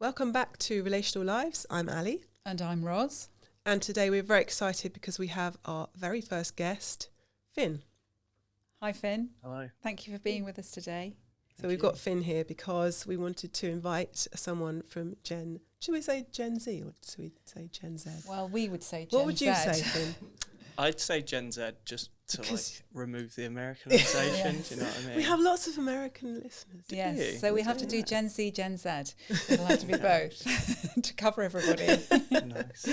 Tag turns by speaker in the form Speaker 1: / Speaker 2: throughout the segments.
Speaker 1: Welcome back to Relational Lives. I'm Ali.
Speaker 2: And I'm Roz.
Speaker 1: And today we're very excited because we have our very first guest, Finn.
Speaker 2: Hi, Finn.
Speaker 3: Hello.
Speaker 2: Thank you for being with us today.
Speaker 1: So we've got Finn here because we wanted to invite someone from should we say Gen Z or should we say Gen Z?
Speaker 2: Well, we would say Gen Z.
Speaker 1: What would you say, Finn?
Speaker 3: I'd say Gen Z just to remove the Americanization.
Speaker 2: Yes.
Speaker 3: Do you know what I mean?
Speaker 1: We have lots of American listeners.
Speaker 2: Yes, so we have to do Gen Z, Gen Z. It'll have to be both to cover everybody.
Speaker 3: Nice.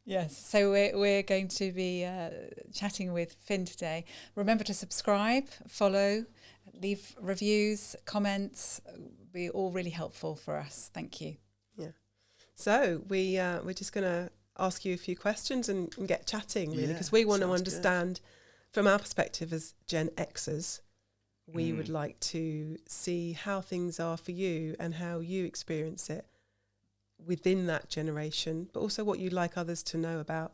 Speaker 2: Yes, so we're going to be chatting with Finn today. Remember to subscribe, follow, leave reviews, comments. Be all really helpful for us. Thank you.
Speaker 1: Yeah. So we're just going to ask you a few questions and get chatting, really, because we want to understand from our perspective as Gen Xers. We would like to see how things are for you and how you experience it within that generation, but also what you'd like others to know about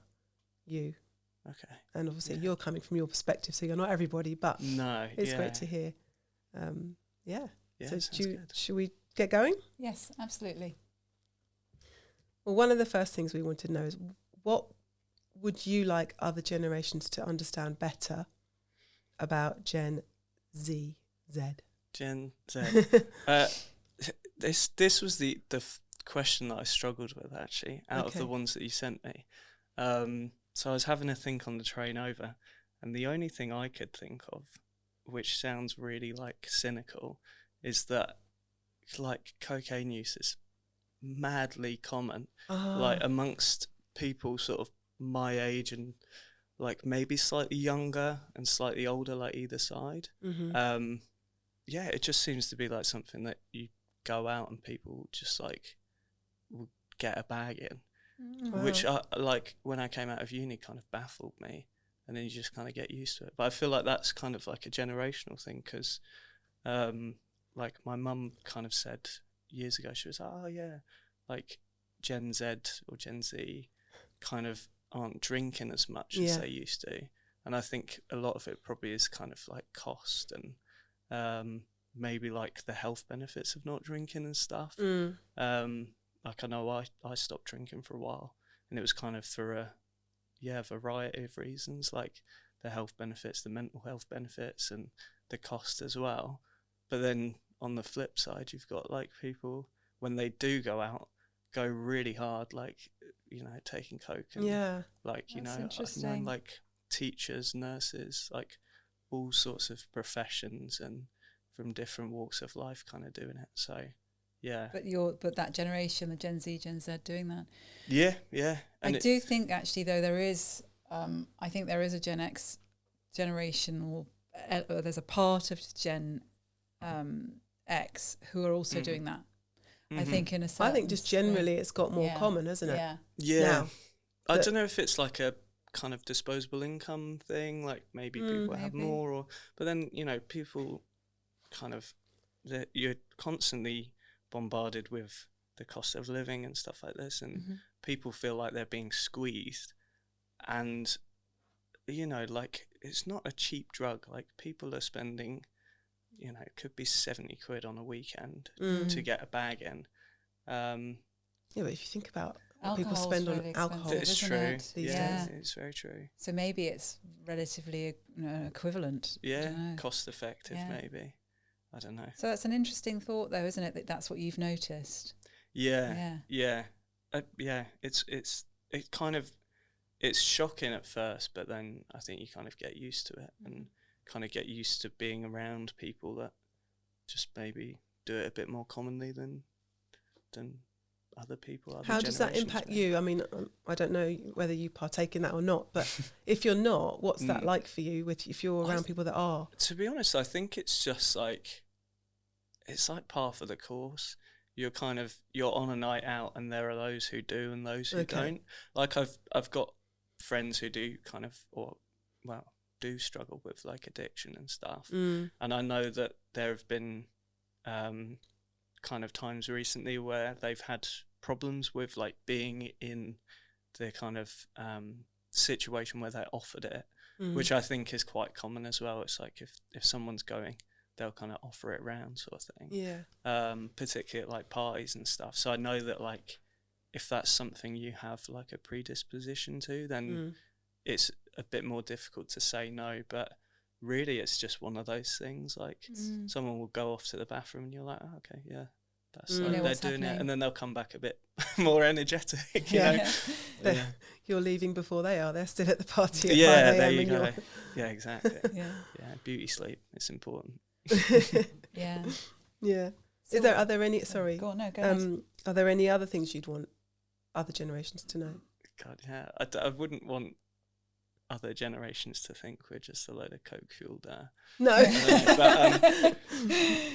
Speaker 1: you.
Speaker 3: Okay.
Speaker 1: And obviously you're coming from your perspective, so you're not everybody, but it's great to hear. So should we get going?
Speaker 2: Yes, absolutely.
Speaker 1: Well, one of the first things we want to know is what would you like other generations to understand better about Gen Z?
Speaker 3: Gen Z. This was the question that I struggled with, actually, out of the ones that you sent me. So I was having a think on the train over, and the only thing I could think of, which sounds really like cynical, is that like cocaine use is madly common, like amongst people sort of my age and like maybe slightly younger and slightly older, like either side. It just seems to be like something that you go out and people just like will get a bag in, which like when I came out of uni kind of baffled me, and then you just kind of get used to it. But I feel like that's kind of like a generational thing, because like my mum kind of said years ago, she was like, oh yeah, like Gen Z or Gen Z kind of aren't drinking as much as they used to. And I think a lot of it probably is kind of like cost and maybe like the health benefits of not drinking and stuff. Like I know I stopped drinking for a while, and it was kind of for a variety of reasons, like the health benefits, the mental health benefits, and the cost as well. But then on the flip side, you've got like people, when they do go out, go really hard, like, you know, taking coke and like, you know, I've known like teachers, nurses, like all sorts of professions and from different walks of life kind of doing it. So but that generation, the Gen Z, Gen Z doing that. And I do think actually though there is I think there is a Gen X generation, or there's a part of Gen X who are also doing that. I think in a certain
Speaker 1: I think just generally it's got more common, hasn't it?
Speaker 3: Now, I don't know if it's like a kind of disposable income thing, like maybe people have more, but then, you know, people kind of, you're constantly bombarded with the cost of living and stuff like this, and people feel like they're being squeezed, and, you know, like it's not a cheap drug. Like people are spending, you know, it could be 70 quid on a weekend to get a bag in.
Speaker 1: But if you think about what people
Speaker 2: Alcohol's
Speaker 1: spend
Speaker 2: really
Speaker 1: on alcohol,
Speaker 3: it's true.
Speaker 1: These days.
Speaker 3: It's very true.
Speaker 2: So maybe it's relatively equivalent.
Speaker 3: Cost effective, maybe. I don't know.
Speaker 2: So that's an interesting thought, though, isn't it? That that's what you've noticed.
Speaker 3: It's shocking at first, but then I think you kind of get used to it and kind of get used to being around people that just maybe do it a bit more commonly than other people.
Speaker 1: How does that impact you? I mean, I don't know whether you partake in that or not, but if you're not, what's that like for you if you're around people that are?
Speaker 3: To be honest, I think it's just like, it's like par for the course. You're on a night out, and there are those who do and those who don't. Like I've got friends who do kind of, do struggle with like addiction and stuff. And I know that there have been kind of times recently where they've had problems with like being in the kind of situation where they're offered it, which I think is quite common as well. It's like if someone's going, they'll kind of offer it around, sort of thing.
Speaker 1: Yeah.
Speaker 3: Particularly at like parties and stuff. So I know that like if that's something you have like a predisposition to, then it's a bit more difficult to say no. But really, it's just one of those things. Like someone will go off to the bathroom, and you're like, oh, okay, yeah. That's like they're doing it, and then they'll come back a bit more energetic. You know?
Speaker 1: Yeah. You're leaving before they are. They're still at the party at 5
Speaker 3: there
Speaker 1: a.m.
Speaker 3: you go. Yeah, exactly.
Speaker 2: Yeah,
Speaker 3: beauty sleep. It's important.
Speaker 2: Yeah.
Speaker 1: So are there any? Sorry.
Speaker 2: Go on. No, go ahead.
Speaker 1: Are there any other things you'd want other generations to know?
Speaker 3: God, yeah. I wouldn't want other generations to think we're just a load of coke fueled.
Speaker 1: No.
Speaker 3: But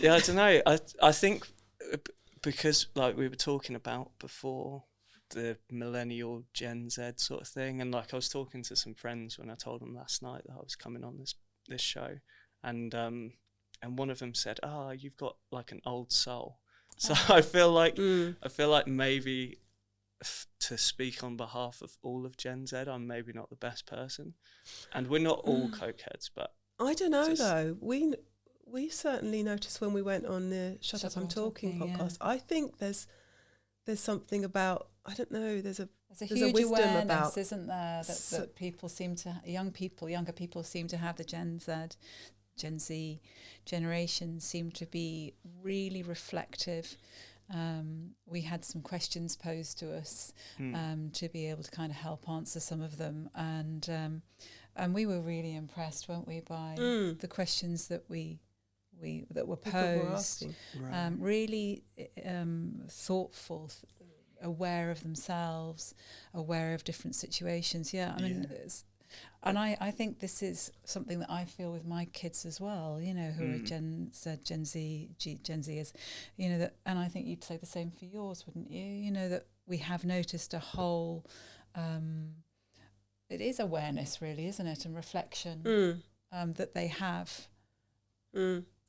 Speaker 3: yeah, I don't know. I think. Because like we were talking about before, the millennial Gen Z sort of thing, and like I was talking to some friends when I told them last night that I was coming on this show, and one of them said, you've got like an old soul. So I feel like maybe to speak on behalf of all of Gen Z, I'm maybe not the best person, and we're not all cokeheads, but
Speaker 1: I don't know though. We certainly noticed when we went on the Shut Up I'm Talking podcast. Yeah. I think there's something about, I don't know, there's a
Speaker 2: huge
Speaker 1: wisdom
Speaker 2: awareness,
Speaker 1: about,
Speaker 2: isn't there, that people seem to, younger people seem to have, the Gen Z generation seem to be really reflective. We had some questions posed to us to be able to kind of help answer some of them, and we were really impressed, weren't we, by the questions that were posed.
Speaker 3: Right.
Speaker 2: Really thoughtful, aware of themselves, aware of different situations. I mean, and I think this is something that I feel with my kids as well, you know, who are Gen Zers, you know, that, and I think you'd say the same for yours, wouldn't you? You know, that we have noticed a whole, it is awareness really, isn't it, and reflection that they have.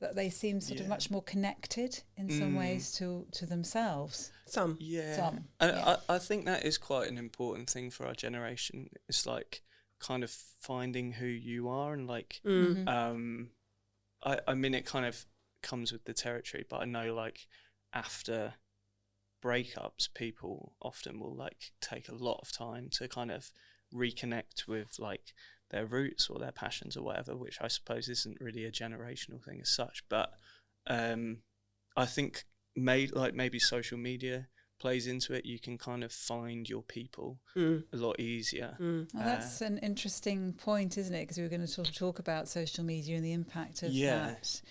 Speaker 2: That they seem sort of much more connected in some ways to themselves.
Speaker 1: Some.
Speaker 3: I think that is quite an important thing for our generation. It's like kind of finding who you are, and like I mean it kind of comes with the territory, but I know like after breakups people often will like take a lot of time to kind of reconnect with like their roots or their passions or whatever, which I suppose isn't really a generational thing as such. But I think maybe social media plays into it. You can kind of find your people a lot easier.
Speaker 2: Well, that's an interesting point, isn't it? Because we were going to sort of talk about social media and the impact of that.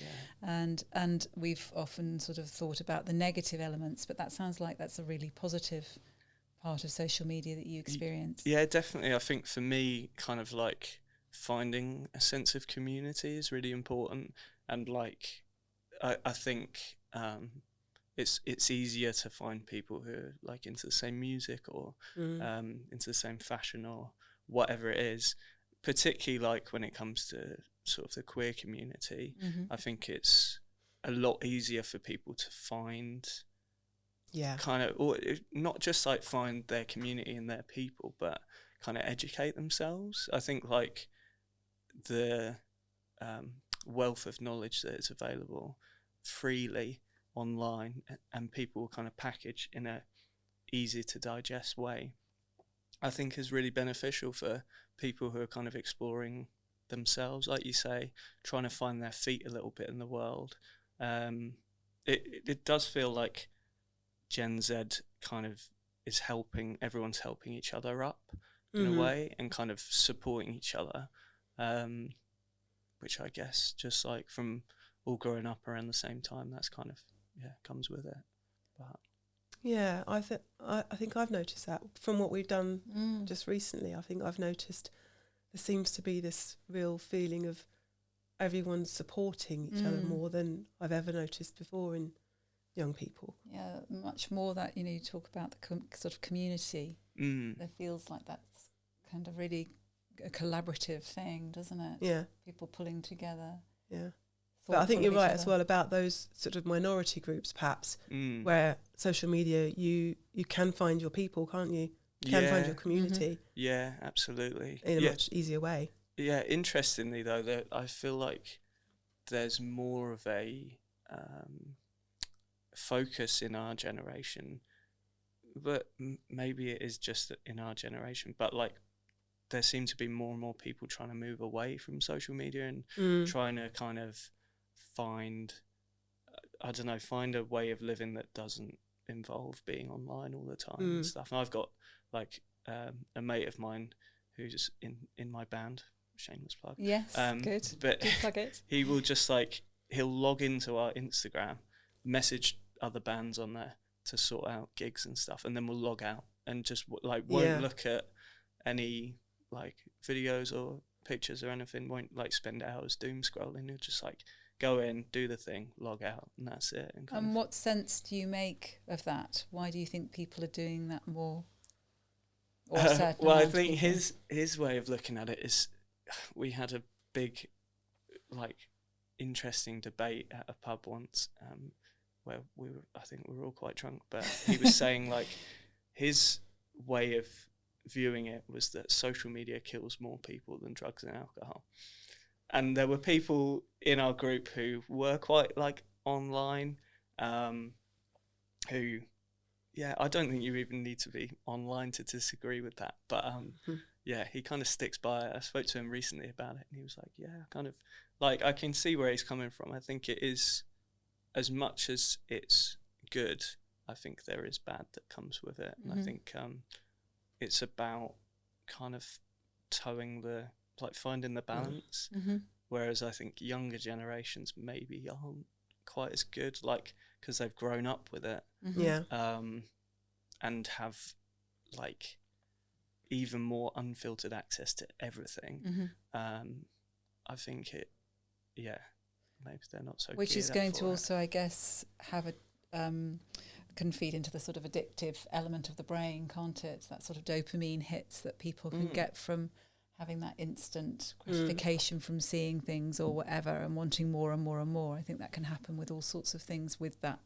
Speaker 2: And we've often sort of thought about the negative elements, but that sounds like that's a really positive part of social media that you experience.
Speaker 3: Yeah, definitely. I think for me, kind of like finding a sense of community is really important, and like I think it's easier to find people who are like into the same music or into the same fashion or whatever it is, particularly like when it comes to sort of the queer community. I think it's a lot easier for people to find kind of, or not just like find their community and their people, but kind of educate themselves. I think like the wealth of knowledge that is available freely online, and people kind of package in a easy to digest way, I think is really beneficial for people who are kind of exploring themselves, like you say, trying to find their feet a little bit in the world. It does feel like Gen Z kind of is everyone's helping each other up in a way, and kind of supporting each other, which I guess just like from all growing up around the same time, that's kind of comes with it. But
Speaker 1: I think I've noticed that from what we've done just recently. I think I've noticed there seems to be this real feeling of everyone's supporting each other more than I've ever noticed before in young people.
Speaker 2: Yeah, much more that, you know, you talk about the sort of community. It feels like that's kind of really a collaborative thing, doesn't it?
Speaker 1: Yeah.
Speaker 2: People pulling together.
Speaker 1: Yeah. But I think you're right as well about those sort of minority groups, perhaps, where social media, you can find your people, can't you? You can find your community.
Speaker 3: Yeah, absolutely.
Speaker 1: In a much easier way.
Speaker 3: Yeah, interestingly though, that I feel like there's more of a focus in our generation, but maybe it is just in our generation, but like there seem to be more and more people trying to move away from social media and trying to kind of find a way of living that doesn't involve being online all the time and stuff. And I've got like a mate of mine who's in my band, shameless plug.
Speaker 2: Yes, good.
Speaker 3: But
Speaker 2: good plug it.
Speaker 3: He will just like, he'll log into our Instagram, message other bands on there to sort out gigs and stuff, and then we'll log out and just like won't look at any like videos or pictures or anything, won't like spend hours doom scrolling. He'll just like go in, do the thing, log out, and that's it. And
Speaker 2: what sense do you make of that? Why do you think people are doing that more?
Speaker 3: Well, I think his way of looking at it is, we had a big, like, interesting debate at a pub once, where I think we were all quite drunk, but he was saying like his way of viewing it was that social media kills more people than drugs and alcohol. And there were people in our group who were quite like online, who, yeah, I don't think you even need to be online to disagree with that. But yeah, he kind of sticks by it. I spoke to him recently about it, and he was like, yeah, kind of like, I can see where he's coming from. I think it is, as much as it's good, I think there is bad that comes with it. And I think it's about kind of finding the balance. Whereas I think younger generations maybe aren't quite as good, like, because they've grown up with it. And have like even more unfiltered access to everything. I think maybe they're not so.
Speaker 2: Which is going to also, I guess, have a can feed into the sort of addictive element of the brain, can't it? That sort of dopamine hits that people can get from having that instant gratification from seeing things or whatever, and wanting more and more and more. I think that can happen with all sorts of things with that.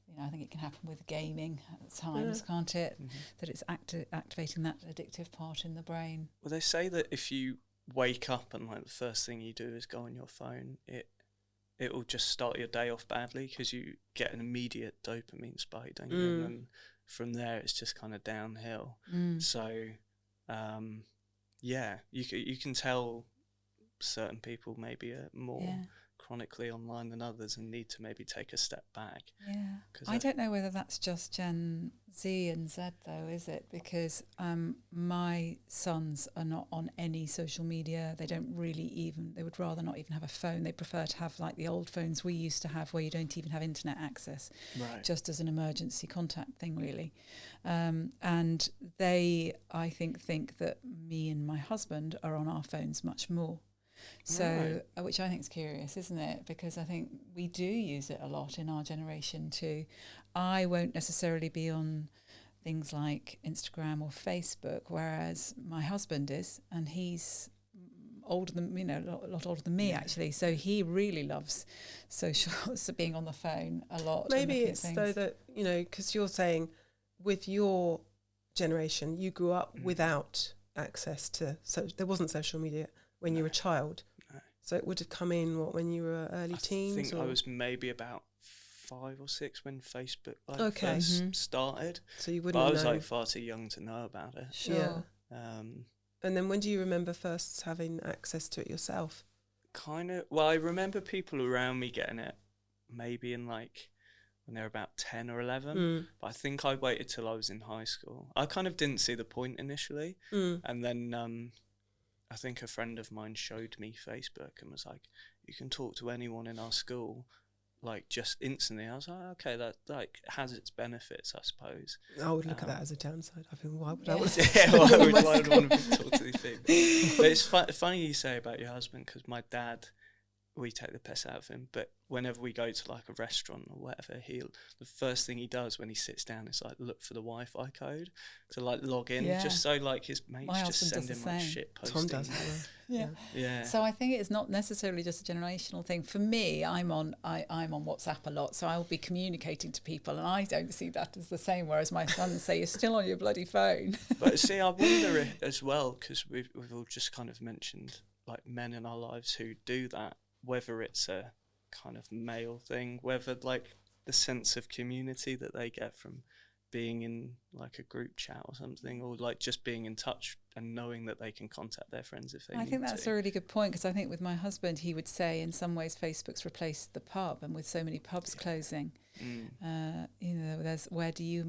Speaker 2: You know, I think it can happen with gaming at times, can't it? That it's activating that addictive part in the brain.
Speaker 3: Well, they say that if you wake up and like the first thing you do is go on your phone, it will just start your day off badly, because you get an immediate dopamine spike, don't you? And then from there it's just kind of downhill. So yeah, you can tell certain people maybe are more chronically online than others and need to maybe take a step back.
Speaker 2: I don't know whether that's just Gen Z and Z though, is it? Because my sons are not on any social media. They don't really they would rather not even have a phone. They prefer to have like the old phones we used to have, where you don't even have internet access, just as an emergency contact thing, really. And they, I think that me and my husband are on our phones much more. So, which I think is curious, isn't it? Because I think we do use it a lot in our generation too. I won't necessarily be on things like Instagram or Facebook, whereas my husband is, and he's older than, a lot older than me actually. So he really loves being on the phone a lot.
Speaker 1: Maybe it's though that, because you're saying with your generation, you grew up without access to, so there wasn't social media when you were a child. So it would have come in when you were early teens?
Speaker 3: I think I was maybe about 5 or 6 when Facebook first started.
Speaker 1: So you wouldn't
Speaker 3: know. I was
Speaker 1: know.
Speaker 3: like far too young to know about it.
Speaker 2: Sure.
Speaker 1: And then when do you remember first having access to it yourself?
Speaker 3: Kind of. Well, I remember people around me getting it maybe in like when they were about 10 or 11. But I think I waited till I was in high school. I kind of didn't see the point initially. And then I think a friend of mine showed me Facebook and was like, you can talk to anyone in our school, like just instantly. I was like, okay, that like has its benefits, I suppose.
Speaker 1: I would look at that as a downside. I think, why would I want to
Speaker 3: why would I want to talk to these people? But it's funny you say about your husband, because my dad, we take the piss out of him, but whenever we go to like a restaurant or whatever, the first thing he does when he sits down is like look for the Wi-Fi code to like log in, just so like his mates just send him like shit posting.
Speaker 1: Tom does that.
Speaker 2: Yeah. So I think it's not necessarily just a generational thing. For me, I'm on WhatsApp a lot, so I'll be communicating to people, and I don't see that as the same. Whereas my sons say, "You're still on your bloody phone."
Speaker 3: But see, I wonder as well, because we've all just kind of mentioned like men in our lives who do that. whether it's a kind of male thing, whether like the sense of community that they get from being in like a group chat or something, or like just being in touch and knowing that they can contact their friends if they need to.
Speaker 2: I think that's a really good point, because I think with my husband, he would say in some ways Facebook's replaced the pub, and with so many pubs closing, you know, there's where do you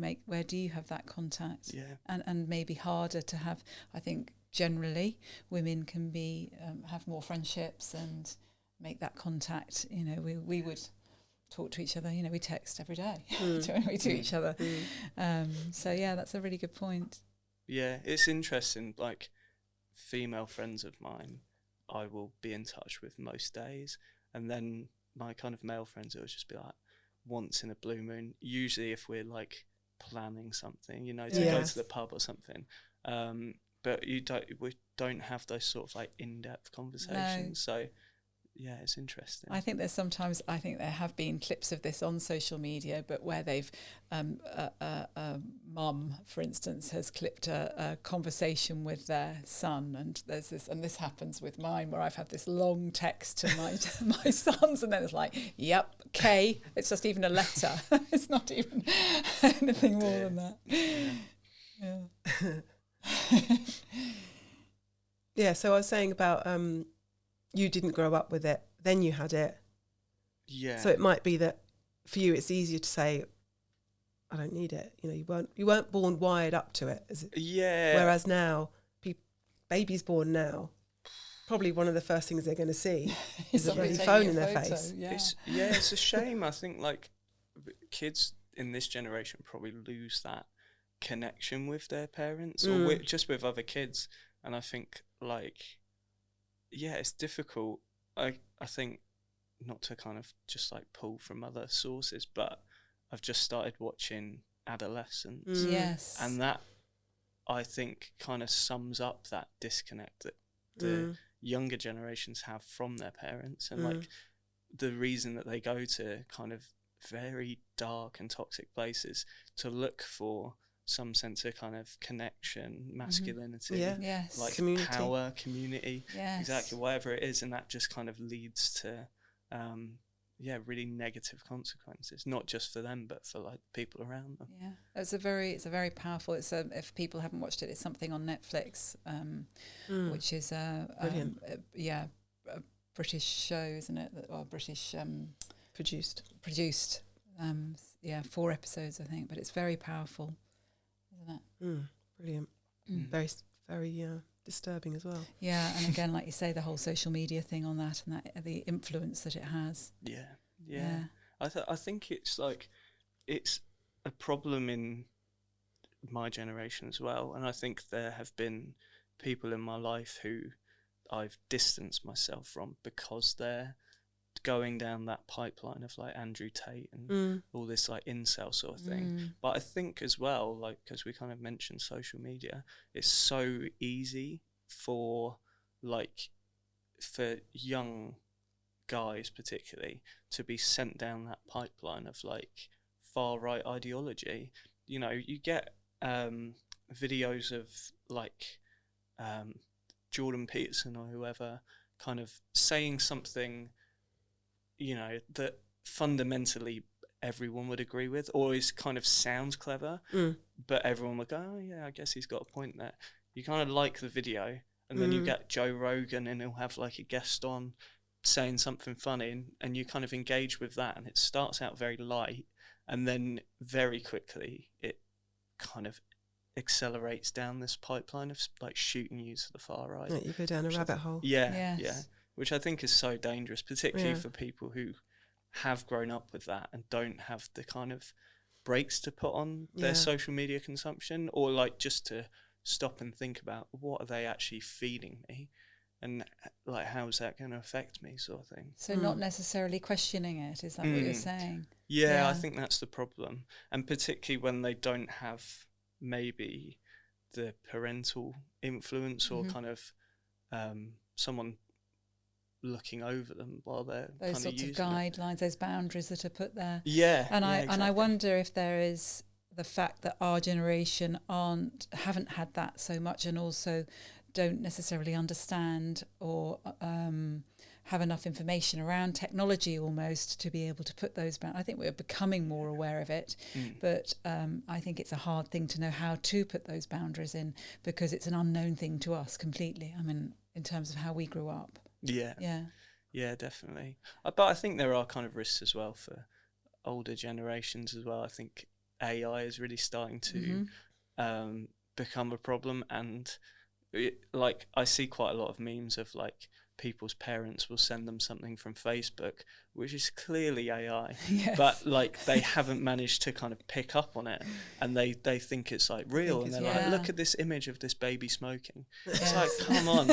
Speaker 2: have that contact? And maybe harder to have. I think generally women can be have more friendships and make that contact. You know, we would talk to each other, you know, we text every day to each other. So yeah, that's a really good point. Yeah,
Speaker 3: it's interesting, like female friends of mine I will be in touch with most days, and then my kind of male friends, it will just be like once in a blue moon, usually if we're like planning something, you know, to go to the pub or something. But we don't have those sort of like in-depth conversations. No. So yeah, it's interesting.
Speaker 2: I think there have been clips of this on social media, but where they've, mum, for instance, has clipped a conversation with their son, and there's this, and this happens with mine, where I've had this long text to my sons, and then it's like, yep, K, it's just even a letter. It's not even anything more than that.
Speaker 1: Yeah. Yeah, so I was saying about you didn't grow up with it, then you had it.
Speaker 3: Yeah.
Speaker 1: So it might be that for you it's easier to say, I don't need it. You know, you weren't born wired up to it.
Speaker 3: Yeah.
Speaker 1: Whereas now, babies born now, probably one of the first things they're going to see is a bloody phone in their face.
Speaker 3: Yeah. It's a shame. I think like kids in this generation probably lose that connection with their parents or just with other kids. And I think like, yeah, it's difficult. I think, not to kind of just like pull from other sources, but I've just started watching Adolescence.
Speaker 2: Yes.
Speaker 3: And that, I think, kind of sums up that disconnect that the younger generations have from their parents, and like the reason that they go to kind of very dark and toxic places to look for some sense of kind of connection, masculinity, like community. Power, community, exactly, whatever it is, and that just kind of leads to really negative consequences, not just for them but for like people around them.
Speaker 2: Yeah, it's a very powerful. If people haven't watched it, it's something on Netflix, which is a British show, isn't it? Or British
Speaker 1: produced.
Speaker 2: 4 episodes, I think, but it's very powerful. Isn't it?
Speaker 1: Brilliant. Very, very disturbing as well.
Speaker 2: Yeah, and again, like you say, the whole social media thing on that, and that the influence that it has.
Speaker 3: Yeah. I think it's like it's a problem in my generation as well, and I think there have been people in my life who I've distanced myself from because they're going down that pipeline of like Andrew Tate and all this like incel sort of thing. But I think as well, like, because we kind of mentioned social media, it's so easy for young guys particularly to be sent down that pipeline of like far right ideology. You know, you get videos of like Jordan Peterson or whoever kind of saying something, you know, that fundamentally everyone would agree with, or is kind of sounds clever, but everyone would go, oh yeah, I guess he's got a point there. You kind of like the video, and then you get Joe Rogan and he'll have like a guest on saying something funny, and you kind of engage with that, and it starts out very light, and then very quickly it kind of accelerates down this pipeline of like shooting you to the far right.
Speaker 1: Yeah, you go down a rabbit hole.
Speaker 3: Yeah, which I think is so dangerous, particularly for people who have grown up with that and don't have the kind of brakes to put on their social media consumption, or like just to stop and think about what are they actually feeding me, and like how is that going to affect me, sort of thing.
Speaker 2: So not necessarily questioning it, is that what you're saying?
Speaker 3: Yeah, I think that's the problem, and particularly when they don't have maybe the parental influence or kind of someone looking over them while they're
Speaker 2: those
Speaker 3: kind
Speaker 2: sorts
Speaker 3: of
Speaker 2: of guidelines, those boundaries that are put there.
Speaker 3: And
Speaker 2: I wonder if there is the fact that our generation haven't had that so much, and also don't necessarily understand or have enough information around technology almost to be able to put those boundaries. I think we're becoming more aware of it, but I think it's a hard thing to know how to put those boundaries in, because it's an unknown thing to us completely. I mean, in terms of how we grew up.
Speaker 3: Yeah, definitely. But I think there are kind of risks as well for older generations as well. I think AI is really starting to become a problem, and like I see quite a lot of memes of like people's parents will send them something from Facebook which is clearly AI, but like they haven't managed to kind of pick up on it, and they think it's like real, and they're like, look at this image of this baby smoking. It's like, come on,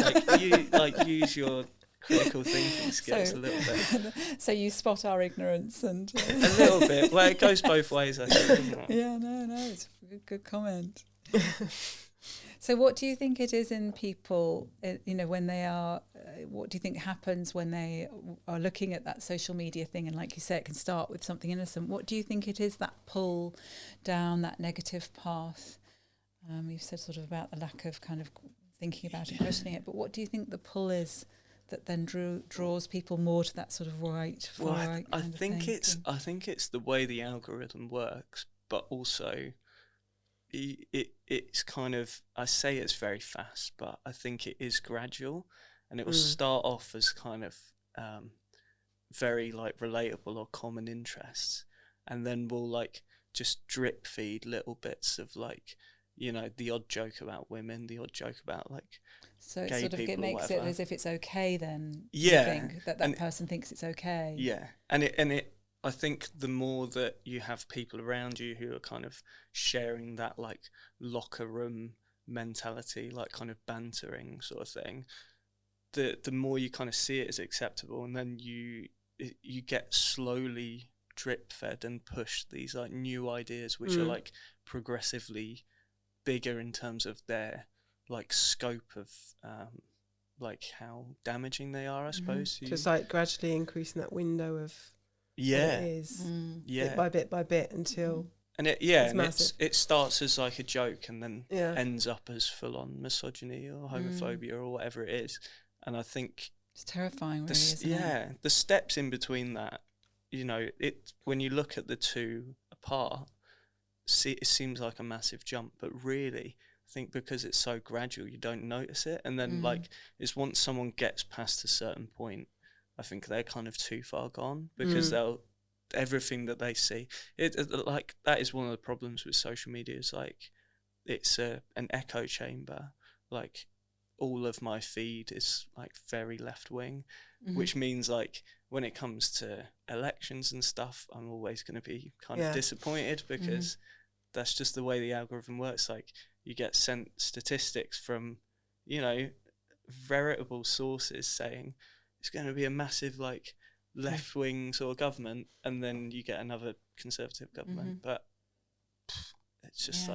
Speaker 3: like use your critical thinking skills a little bit.
Speaker 2: So you spot our ignorance and
Speaker 3: a little bit. Well, it goes both ways, I think, doesn't it?
Speaker 2: Yeah, no, it's a good comment. So what do you think it is in people, when they are, what do you think happens when they are looking at that social media thing? And like you say, it can start with something innocent. What do you think it is that pull down that negative path? You've said sort of about the lack of kind of thinking about it, questioning it, but what do you think the pull is that then draws people more to that sort of right?
Speaker 3: I think it's the way the algorithm works, but also it's kind of, I say it's very fast, but I think it is gradual, and it will start off as kind of very like relatable or common interests, and then we'll like just drip feed little bits of like, the odd joke about women, the odd joke about like
Speaker 2: so it
Speaker 3: gay
Speaker 2: sort of
Speaker 3: people,
Speaker 2: it makes it as if it's okay then.
Speaker 3: Yeah,
Speaker 2: you think that person thinks it's okay.
Speaker 3: Yeah, and it I think the more that you have people around you who are kind of sharing that like locker room mentality, like kind of bantering sort of thing, the more you kind of see it as acceptable, and then you get slowly drip fed and pushed these like new ideas which are like progressively bigger in terms of their like scope of like how damaging they are, I suppose.
Speaker 1: Just like gradually increasing that window of what it is, bit by bit until
Speaker 3: and it starts as like a joke and then ends up as full on misogyny or homophobia or whatever it is. And I think
Speaker 2: it's terrifying, really, isn't it?
Speaker 3: The steps in between that, when you look at the two apart, it seems like a massive jump, but really I think because it's so gradual you don't notice it, and then like it's once someone gets past a certain point, I think they're kind of too far gone, because everything that they see, like that is one of the problems with social media, is like it's an echo chamber. Like all of my feed is like very left wing, which means like when it comes to elections and stuff, I'm always going to be kind of disappointed, because that's just the way the algorithm works. Like you get sent statistics from, veritable sources saying it's going to be a massive like left wing sort of government, and then you get another conservative government, but it's just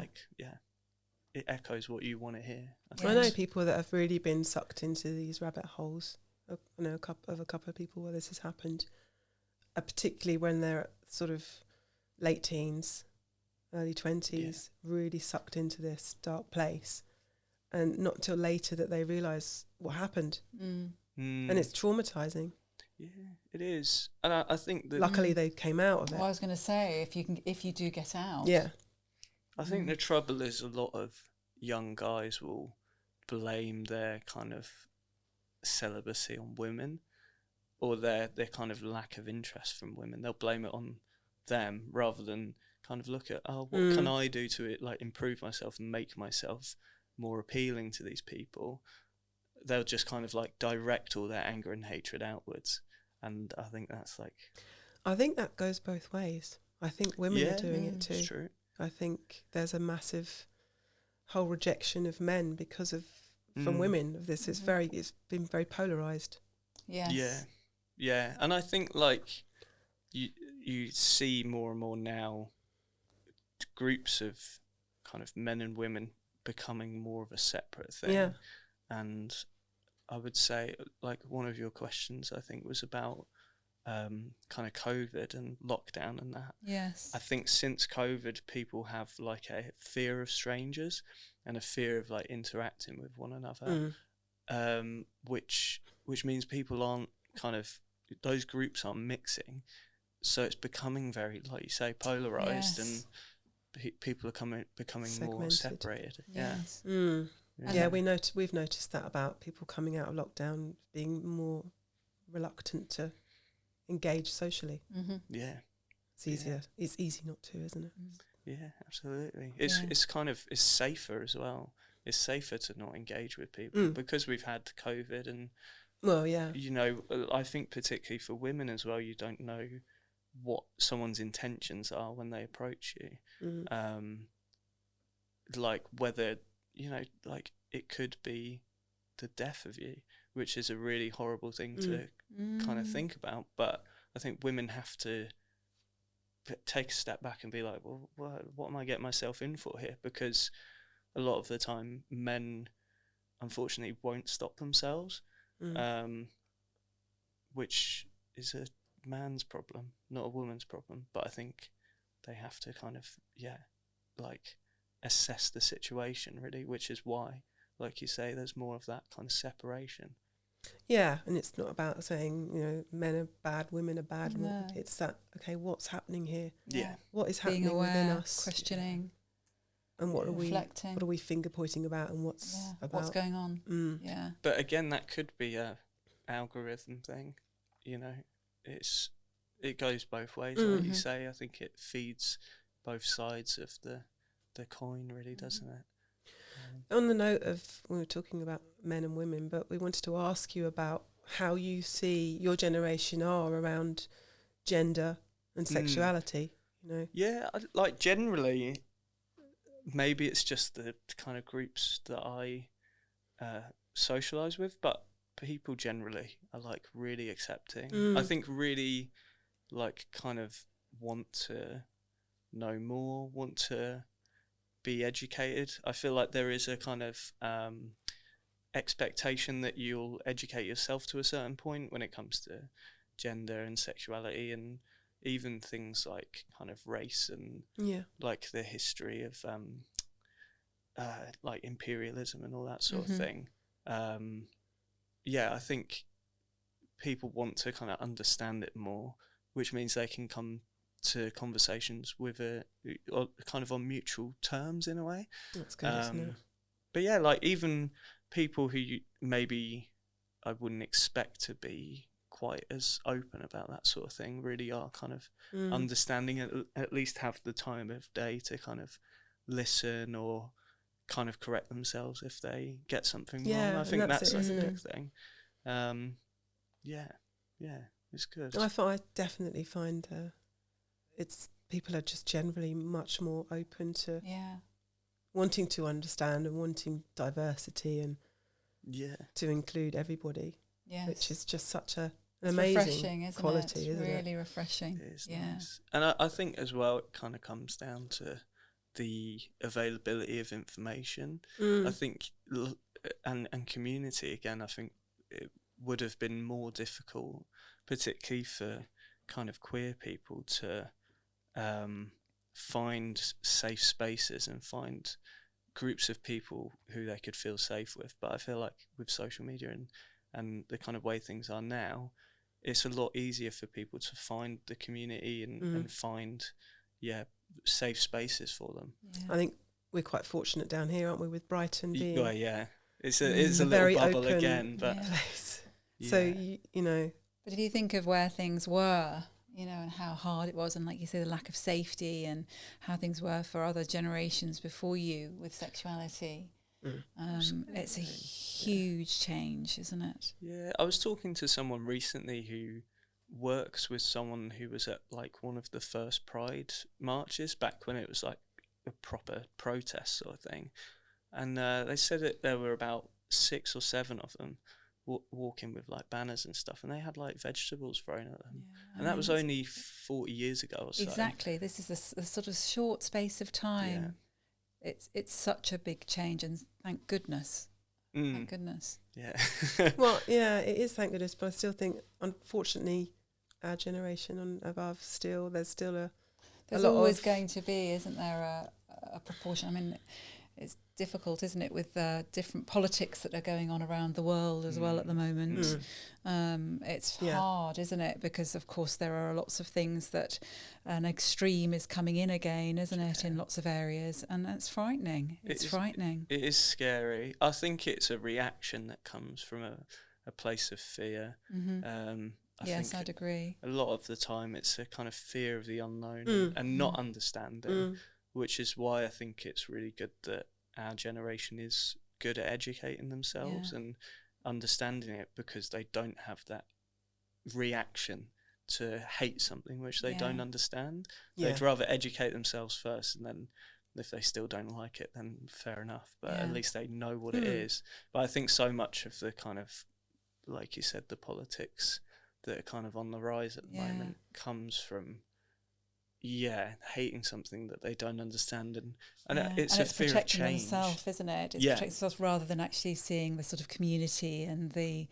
Speaker 3: it echoes what you want to hear.
Speaker 1: I know people that have really been sucked into these rabbit holes. I know a couple of people where this has happened, particularly when they're sort of late teens, early 20s, really sucked into this dark place, and not till later that they realise what happened. And it's traumatizing.
Speaker 3: Yeah, it is. And I think that
Speaker 1: luckily they came out of it.
Speaker 2: Well, I was going to say, if you do get out.
Speaker 1: Yeah.
Speaker 3: I think the trouble is a lot of young guys will blame their kind of celibacy on women, or their kind of lack of interest from women. They'll blame it on them rather than kind of look at, what can I do to like improve myself and make myself more appealing to these people. They'll just kind of like direct all their anger and hatred outwards, and I think that's like,
Speaker 1: I think that goes both ways. I think women are doing it too.
Speaker 3: It's true.
Speaker 1: I think there's a massive whole rejection of men because of from women of this. It's been very polarized.
Speaker 2: Yes.
Speaker 3: Yeah, and I think like you see more and more now groups of kind of men and women becoming more of a separate thing. Yeah. And I would say, like, one of your questions, I think, was about kind of COVID and lockdown and that.
Speaker 2: Yes.
Speaker 3: I think since COVID, people have like a fear of strangers and a fear of like interacting with one another, which means people aren't kind of those groups are mixing, so it's becoming very, like you say, polarized, and people are becoming
Speaker 1: segmented.
Speaker 3: More separated.
Speaker 2: Yes.
Speaker 1: Yeah, we've noticed that about people coming out of lockdown being more reluctant to engage socially.
Speaker 3: Yeah,
Speaker 1: it's easier. It's easy not to, isn't it?
Speaker 3: Yeah, absolutely. It's kind of, it's safer as well. It's safer to not engage with people because we've had COVID, and you know, I think particularly for women as well, you don't know what someone's intentions are when they approach you. Like whether, you know, like it could be the death of you, which is a really horrible thing to kind of think about. But I think women have to take a step back and be like, well, what am I getting myself in for here? Because a lot of the time men unfortunately won't stop themselves, which is a man's problem, not a woman's problem. But I think they have to kind of, like assess the situation really, which is why, like you say, there's more of that kind of separation.
Speaker 1: Yeah, and it's not about saying, you know, men are bad, women are bad. No. It's that, okay, what's happening here?
Speaker 3: Yeah.
Speaker 1: What is happening
Speaker 2: being aware,
Speaker 1: within us?
Speaker 2: questioning.
Speaker 1: And what
Speaker 2: reflecting.
Speaker 1: What are we finger pointing about, and what's
Speaker 2: going on? Yeah.
Speaker 3: But again, that could be a algorithm thing. You know, it goes both ways, like you say. I think it feeds both sides of the coin, really, doesn't it?
Speaker 1: On the note of, we were talking about men and women, but we wanted to ask you about how you see your generation are around gender and sexuality. You know.
Speaker 3: Yeah, like generally, maybe it's just the kind of groups that I socialise with, but people generally are like really accepting. I think really like kind of want to know more, want to be educated. I feel like there is a kind of expectation that you'll educate yourself to a certain point when it comes to gender and sexuality, and even things like kind of race and like the history of like imperialism and all that sort of thing. I think people want to kind of understand it more, which means they can come to conversations with a kind of on mutual terms in a way.
Speaker 1: That's good, isn't it?
Speaker 3: But yeah, like even people who maybe I wouldn't expect to be quite as open about that sort of thing really are kind of understanding, at least have the time of day to kind of listen or kind of correct themselves if they get something wrong. I think that's like a big thing. It's good.
Speaker 1: I definitely find it's people are just generally much more open to wanting to understand and wanting diversity and to include everybody, which is just such an amazing quality, isn't it?
Speaker 2: Really refreshing.
Speaker 3: It is nice. And I think as well it kind of comes down to the availability of information. I think and community again, I think it would have been more difficult, particularly for kind of queer people, to find safe spaces and find groups of people who they could feel safe with. But I feel like with social media and the kind of way things are now, it's a lot easier for people to find the community and find safe spaces for them.
Speaker 1: I think we're quite fortunate down here, aren't we, with Brighton being
Speaker 3: it's a
Speaker 1: very
Speaker 3: little bubble
Speaker 1: open
Speaker 3: again, but
Speaker 1: place. So you know,
Speaker 2: but if you think of where things were, you know, and how hard it was, and like you say, the lack of safety, and how things were for other generations before you with sexuality, it's a huge change, isn't it?
Speaker 3: Yeah, I was talking to someone recently who works with someone who was at like one of the first Pride marches back when it was like a proper protest sort of thing, and they said that there were about 6 or 7 of them walking with like banners and stuff, and they had like vegetables thrown at them, and that was only 40 years ago or so.
Speaker 2: Exactly. This is a sort of short space of time. It's such a big change, and thank goodness. Thank goodness.
Speaker 3: Yeah.
Speaker 1: Well, yeah, it is, thank goodness, but I still think, unfortunately, our generation and above, there's still a
Speaker 2: there's
Speaker 1: lot
Speaker 2: always
Speaker 1: of
Speaker 2: going to be, isn't there, a proportion. I mean, it's difficult, isn't it, with different politics that are going on around the world as well at the moment. It's hard, isn't it? Because, of course, there are lots of things that an extreme is coming in again, isn't it, in lots of areas. And that's frightening. It's frightening.
Speaker 3: It is scary. I think it's a reaction that comes from a place of fear.
Speaker 2: Yes, I'd agree.
Speaker 3: A lot of the time it's a kind of fear of the unknown and not understanding, which is why I think it's really good that our generation is good at educating themselves and understanding it, because they don't have that reaction to hate something which they don't understand. They'd rather educate themselves first, and then if they still don't like it, then fair enough, but at least they know what it is. But I think so much of the kind of, like you said, the politics that are kind of on the rise at the moment comes from hating something that they don't understand, and it's a fear of change.
Speaker 2: Protecting themselves, isn't it? It's protecting themselves rather than actually seeing the sort of community and the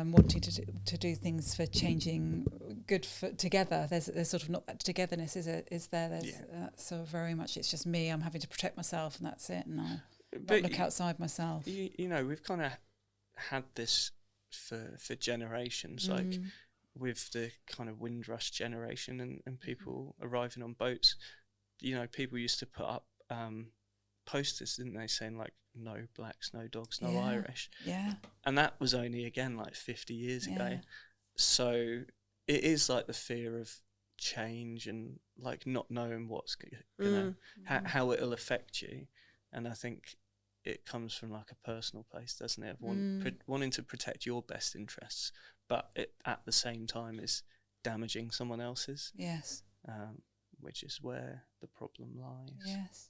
Speaker 2: wanting to do things for changing good for together. There's sort of not that togetherness is there. There's so very much it's just me. I'm having to protect myself, and that's it. And I'll not look outside myself.
Speaker 3: You know, we've kind of had this for generations, like with the kind of Windrush generation and people arriving on boats. You know, people used to put up posters, didn't they, saying like no blacks, no dogs, no Irish. Yeah. And that was only again like 50 years ago. So it is like the fear of change and like not knowing what's gonna how it'll affect you. And I think it comes from like a personal place, doesn't it? Wanting to protect your best interests, but it at the same time is damaging someone else's.
Speaker 2: Yes.
Speaker 3: Which is where the problem lies.
Speaker 2: Yes.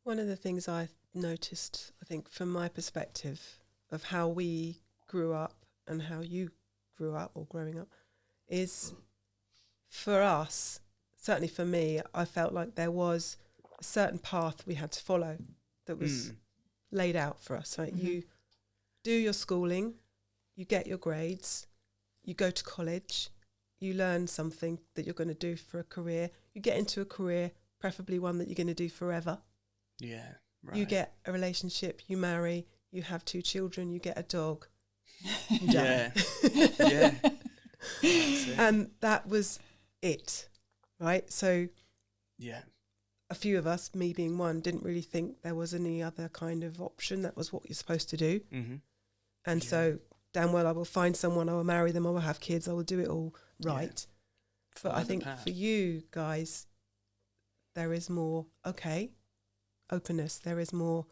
Speaker 1: One of the things I noticed, I think, from my perspective of how we grew up and how you grew up or growing up, is for us, certainly for me, I felt like there was a certain path we had to follow that was laid out for us. Right? You do your schooling, you get your grades, you go to college, you learn something that you're going to do for a career, you get into a career, preferably one that you're going to do forever.
Speaker 3: Yeah, right.
Speaker 1: You get a relationship, you marry, you have 2 children, you get a dog.
Speaker 3: Yeah.
Speaker 1: And that was it, right? So a few of us, me being one, didn't really think there was any other kind of option. That was what you're supposed to do. And so damn well I will find someone, I will marry them, I will have kids, I will do it all right. But I think for you guys, there is more, openness, there is more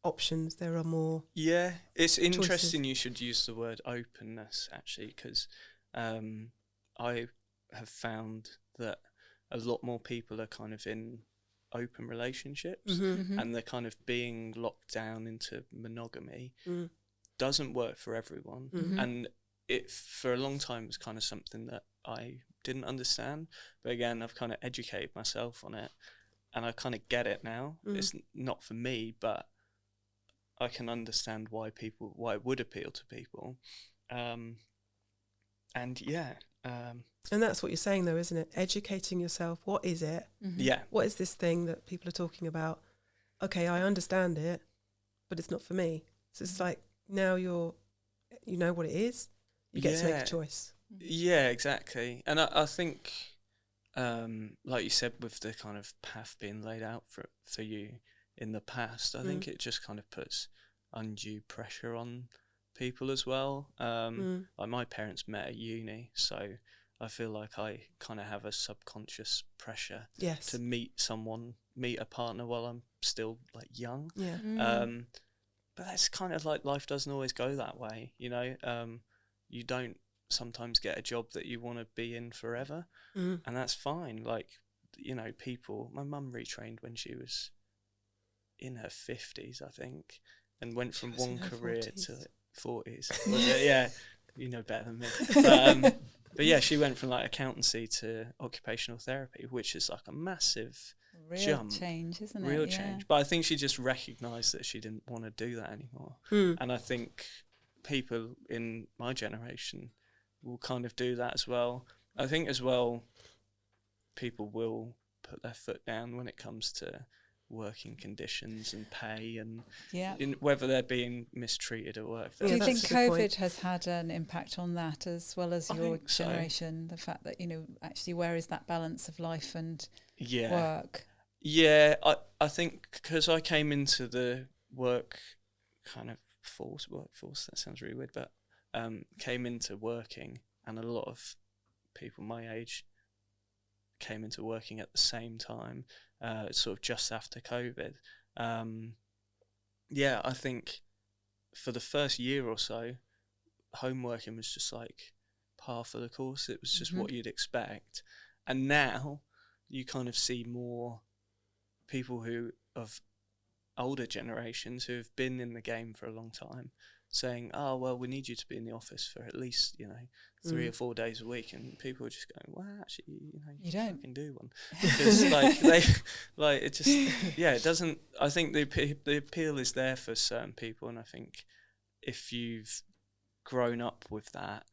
Speaker 1: options, there are more
Speaker 3: it's interesting
Speaker 1: choices.
Speaker 3: you should use the word openness, actually, because I have found that a lot more people are kind of in open relationships and they're kind of being locked down into monogamy doesn't work for everyone. And it for a long time was kind of something that I didn't understand, but again I've kind of educated myself on it and I kind of get it now. It's not for me, but I can understand why it would appeal to people. And
Speaker 1: that's what you're saying though, isn't it? Educating yourself. What is it? What is this thing that people are talking about? Okay, I understand it, but it's not for me. So it's like now you know what it is. You get to make a choice.
Speaker 3: Yeah, exactly. And I think, like you said, with the kind of path being laid out for you in the past, I think it just kind of puts undue pressure on people as well. Like my parents met at uni, so I feel like I kind of have a subconscious pressure to meet a partner while I'm still like young. But that's kind of like life doesn't always go that way, you know. You don't sometimes get a job that you want to be in forever, and that's fine. Like, you know, my mum retrained when she was in her 50s, I think, and went from one career 40s. To 40s. Was it? Yeah, you know better than me. But yeah, she went from like accountancy to occupational therapy, which is like a massive jump.
Speaker 2: Change, isn't it?
Speaker 3: Real change. But I think she just recognised that she didn't want to do that anymore. And I think people in my generation will kind of do that as well. I think as well, people will put their foot down when it comes to working conditions and pay and
Speaker 2: Yeah.
Speaker 3: whether they're being mistreated at work.
Speaker 2: Do you think COVID has had an impact on that as well as your generation? The fact that, actually where is that balance of life and work?
Speaker 3: Yeah, I think because I came into the work kind of workforce, that sounds really weird, but came into working, and a lot of people my age came into working at the same time, sort of just after COVID. I think for the first year or so, home working was just like par for the course. It was just what you'd expect. And now you kind of see more people who of older generations who have been in the game for a long time saying, oh, well, we need you to be in the office for at least, 3 or 4 days a week. And people are just going, well, actually, you don't fucking do one. Because it just, it doesn't, I think the appeal is there for certain people. And I think if you've grown up with that,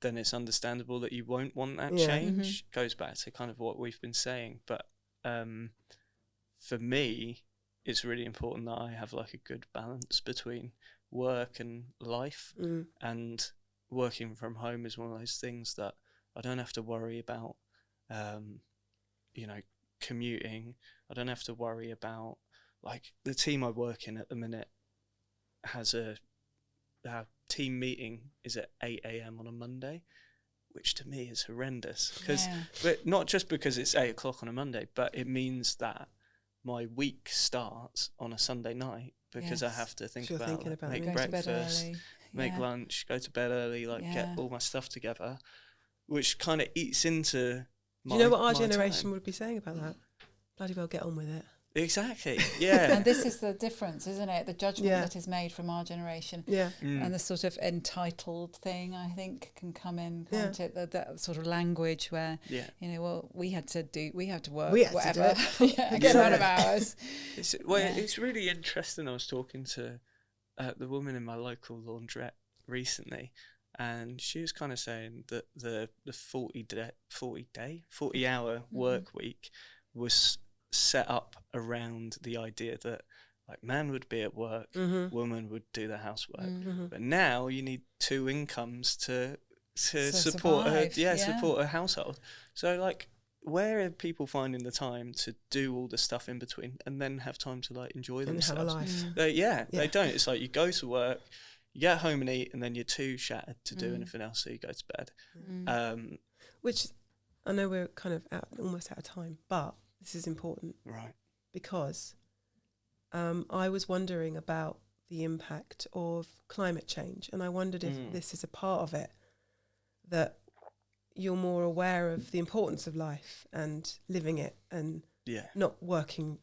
Speaker 3: then it's understandable that you won't want that change. Goes back to kind of what we've been saying. But for me, it's really important that I have like a good balance between work and life, and working from home is one of those things that I don't have to worry about, commuting. I don't have to worry about, like, the team I work in at the minute has our team meeting is at 8 a.m. on a Monday, which to me is horrendous, but not just because it's 8 o'clock on a Monday, but it means that my week starts on a Sunday night because I have to think about make breakfast, make lunch, go to bed early, get all my stuff together, which kind of eats into my.
Speaker 1: Do you know what our generation would be saying about that? Bloody well, get on with it.
Speaker 3: Exactly. Yeah.
Speaker 2: And this is the difference, isn't it? The judgment that is made from our generation. Yeah. And the sort of entitled thing, I think, can come in. Can't it? That sort of language where, well, we had to work, whatever. Get out of hours.
Speaker 3: It's really interesting. I was talking to the woman in my local laundrette recently, and she was kind of saying that the 40-hour work week was set up around the idea that, like, man would be at work, woman would do the housework, but now you need 2 incomes to support a household. So, like, where are people finding the time to do all the stuff in between and then have time to, like, enjoy themselves?
Speaker 1: Have a life.
Speaker 3: They don't. It's like you go to work, you get home and eat, and then you're too shattered to do anything else, so you go to bed.
Speaker 1: Which I know we're kind of almost out of time, but this is important,
Speaker 3: right?
Speaker 1: Because I was wondering about the impact of climate change, and I wondered if this is a part of it, that you're more aware of the importance of life and living it, and not working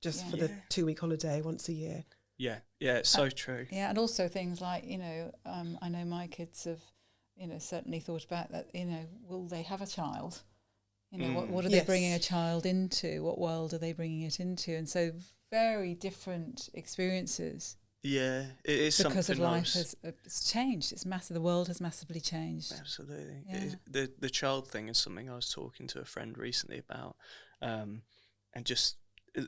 Speaker 1: just for the 2-week holiday once a year.
Speaker 3: Yeah, it's so true.
Speaker 2: Yeah, and also things like, I know my kids have, certainly thought about that, will they have a child? What are they bringing a child into? What world are they bringing it into? And so very different experiences.
Speaker 3: Yeah, it is
Speaker 2: because
Speaker 3: something
Speaker 2: of life has changed. It's massive. The world has massively changed.
Speaker 3: Absolutely. Yeah. The child thing is something I was talking to a friend recently about, and just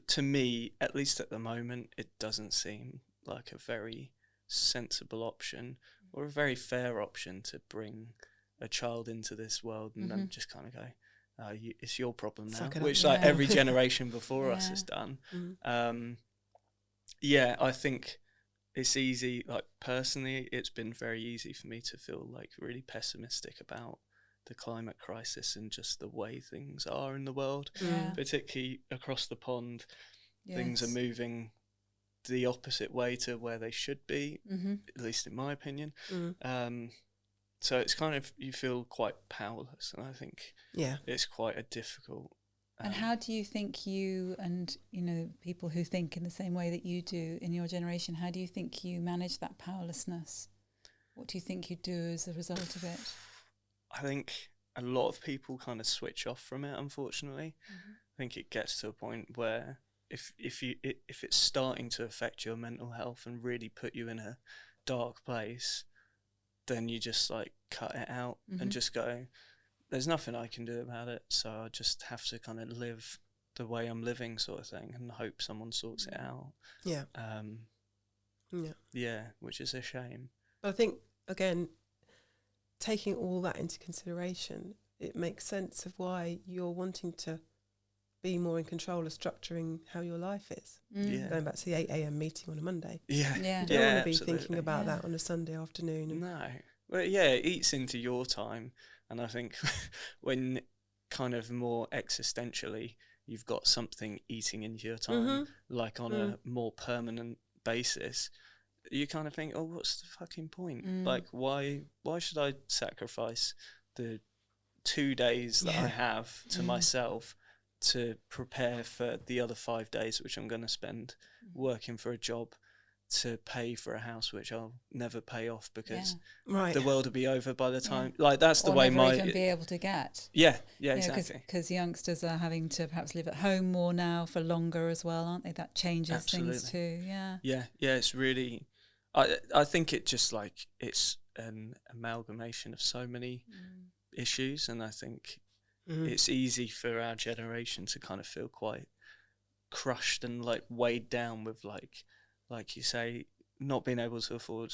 Speaker 3: to me, at least at the moment, it doesn't seem like a very sensible option or a very fair option to bring a child into this world and then just kind of go, it's your problem now, which like every generation before us has done. I think it's easy, like personally, it's been very easy for me to feel like really pessimistic about the climate crisis and just the way things are in the world, particularly across the pond. Things are moving the opposite way to where they should be, at least in my opinion. So it's kind of, you feel quite powerless, and I think it's quite a difficult.
Speaker 2: And how do you think you and, people who think in the same way that you do in your generation, how do you think you manage that powerlessness? What do you think you do as a result of it?
Speaker 3: I think a lot of people kind of switch off from it, unfortunately. I think it gets to a point where if it's starting to affect your mental health and really put you in a dark place, then you just like cut it out and just go, there's nothing I can do about it, so I just have to kind of live the way I'm living, sort of thing, and hope someone sorts it out.
Speaker 1: Yeah.
Speaker 3: Yeah, which is a shame.
Speaker 1: But I think, again, taking all that into consideration, it makes sense of why you're wanting to be more in control of structuring how your life is.
Speaker 3: Yeah.
Speaker 1: Going back to the 8 a.m. meeting on a Monday.
Speaker 2: Yeah.
Speaker 1: You don't want to be
Speaker 3: absolutely.
Speaker 1: thinking about that on a Sunday afternoon.
Speaker 3: No. Well, yeah, it eats into your time. And I think when kind of more existentially you've got something eating into your time, like on a more permanent basis, you kind of think, oh, what's the fucking point? Like, why should I sacrifice the 2 days that I have to myself to prepare for the other 5 days which I'm going to spend working for a job to pay for a house which I'll never pay off because the world will be over by the time. Like, that's the way
Speaker 2: never even be able to get.
Speaker 3: Yeah, exactly.
Speaker 2: Because youngsters are having to perhaps live at home more now for longer as well, aren't they? That changes things too. Yeah.
Speaker 3: It's really. I think it just like it's an amalgamation of so many issues, and I think it's easy for our generation to kind of feel quite crushed and like weighed down with like you say, not being able to afford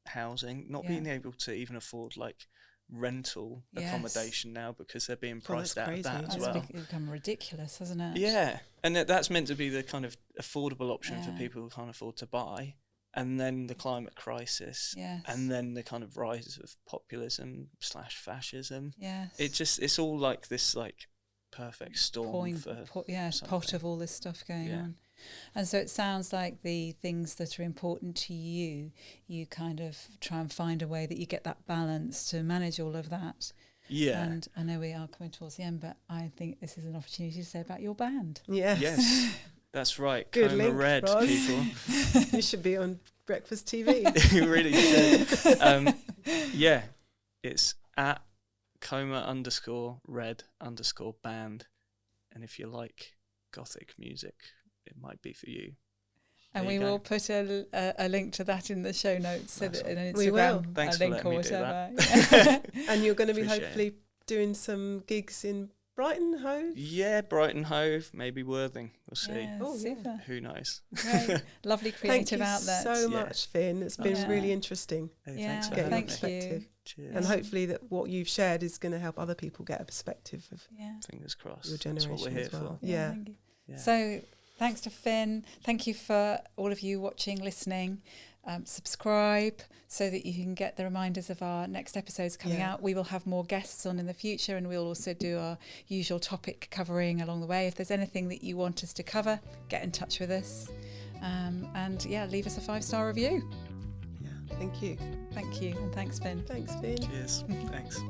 Speaker 3: housing, not being able to even afford like rental accommodation now because they're being priced out of that as well.
Speaker 2: It's become ridiculous, hasn't it?
Speaker 3: Yeah, and that's meant to be the kind of affordable option for people who can't afford to buy. And then the climate crisis, and then the kind of rise of populism / fascism.
Speaker 2: Yes.
Speaker 3: It's all like this like perfect storm
Speaker 2: pot of all this stuff going on. And so it sounds like the things that are important to you, you kind of try and find a way that you get that balance to manage all of that.
Speaker 3: Yeah.
Speaker 2: And I know we are coming towards the end, but I think this is an opportunity to say about your band.
Speaker 3: Yes. That's right.
Speaker 1: Good
Speaker 3: Coma
Speaker 1: link,
Speaker 3: Red,
Speaker 1: Roz.
Speaker 3: people.
Speaker 1: You should be on breakfast TV.
Speaker 3: You really should. It's at coma_red_band. And if you like gothic music, it might be for you.
Speaker 2: And we will put a link to that in the show notes, so that in an
Speaker 1: We will.
Speaker 2: Instagram
Speaker 3: Thanks
Speaker 2: a link
Speaker 3: for letting
Speaker 2: or
Speaker 3: me do
Speaker 2: whatever.
Speaker 1: And you're going to be
Speaker 3: Appreciate
Speaker 1: hopefully doing some gigs in Brighton, Hove?
Speaker 3: Yeah, Brighton, Hove, maybe Worthing. We'll see.
Speaker 2: Yeah, super.
Speaker 3: Who knows?
Speaker 2: Great. Lovely creative outlet.
Speaker 1: Thank you so much, Finn. It's been really interesting.
Speaker 3: Hey, thanks for
Speaker 1: getting
Speaker 3: having
Speaker 1: a
Speaker 3: me.
Speaker 1: perspective.
Speaker 3: Cheers.
Speaker 1: And hopefully that what you've shared is going to help other people get a perspective of
Speaker 3: Fingers crossed.
Speaker 1: your generation
Speaker 3: That's what we're here
Speaker 1: as well.
Speaker 3: for.
Speaker 1: Yeah.
Speaker 2: Thank you. So thanks to Finn. Thank you for all of you watching, listening. Subscribe so that you can get the reminders of our next episodes coming out. We will have more guests on in the future, and we'll also do our usual topic covering along the way. If there's anything that you want us to cover, get in touch with us. And leave us a 5-star review.
Speaker 1: Yeah. Thank you.
Speaker 2: Thank you. And thanks, Finn.
Speaker 1: Thanks, Finn.
Speaker 3: Cheers. Thanks.